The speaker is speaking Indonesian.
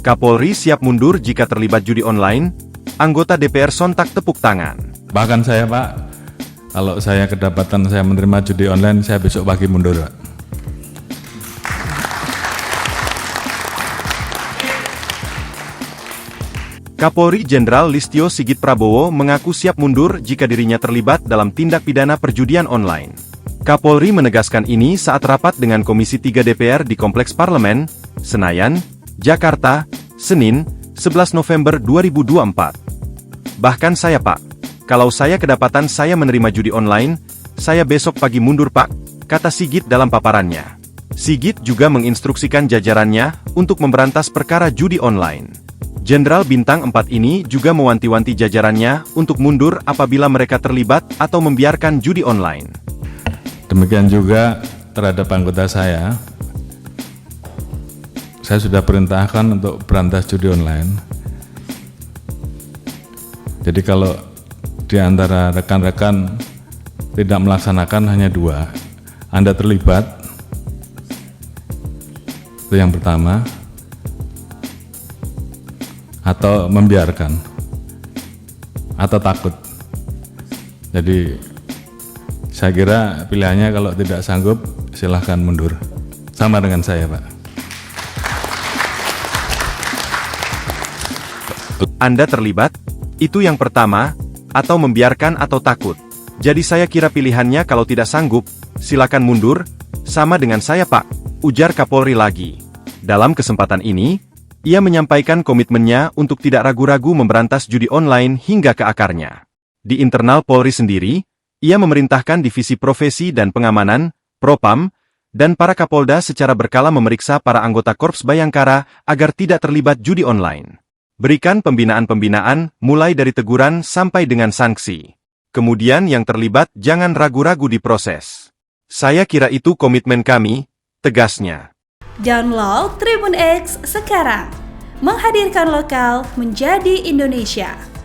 Kapolri siap mundur jika terlibat judi online, anggota DPR sontak tepuk tangan. Bahkan saya Pak, kalau saya kedapatan saya menerima judi online, saya besok pagi mundur Pak. Kapolri Jenderal Listio Sigit Prabowo mengaku siap mundur jika dirinya terlibat dalam tindak pidana perjudian online. Kapolri menegaskan ini saat rapat dengan Komisi 3 DPR di Kompleks Parlemen, Senayan, Jakarta, Senin, 11 November 2024. Bahkan saya Pak, kalau saya kedapatan saya menerima judi online, saya besok pagi mundur Pak, kata Sigit dalam paparannya. Sigit juga menginstruksikan jajarannya untuk memberantas perkara judi online. Jenderal Bintang 4 ini juga mewanti-wanti jajarannya untuk mundur apabila mereka terlibat atau membiarkan judi online. Demikian juga terhadap anggota saya sudah perintahkan untuk berantas judi online. Jadi kalau di antara rekan-rekan tidak melaksanakan hanya 2, Anda terlibat, itu yang pertama, atau membiarkan, atau takut. Jadi saya kira pilihannya kalau tidak sanggup silahkan mundur. Sama dengan saya Pak. Anda terlibat? Itu yang pertama, atau membiarkan atau takut. Jadi saya kira pilihannya kalau tidak sanggup, silakan mundur, sama dengan saya Pak, ujar Kapolri lagi. Dalam kesempatan ini, ia menyampaikan komitmennya untuk tidak ragu-ragu memberantas judi online hingga ke akarnya. Di internal Polri sendiri, ia memerintahkan Divisi Profesi dan Pengamanan, Propam, dan para Kapolda secara berkala memeriksa para anggota Korps Bayangkara agar tidak terlibat judi online. Berikan pembinaan-pembinaan, mulai dari teguran sampai dengan sanksi. Kemudian yang terlibat jangan ragu-ragu diproses. Saya kira itu komitmen kami, tegasnya. Download Tribun X sekarang, menghadirkan lokal menjadi Indonesia.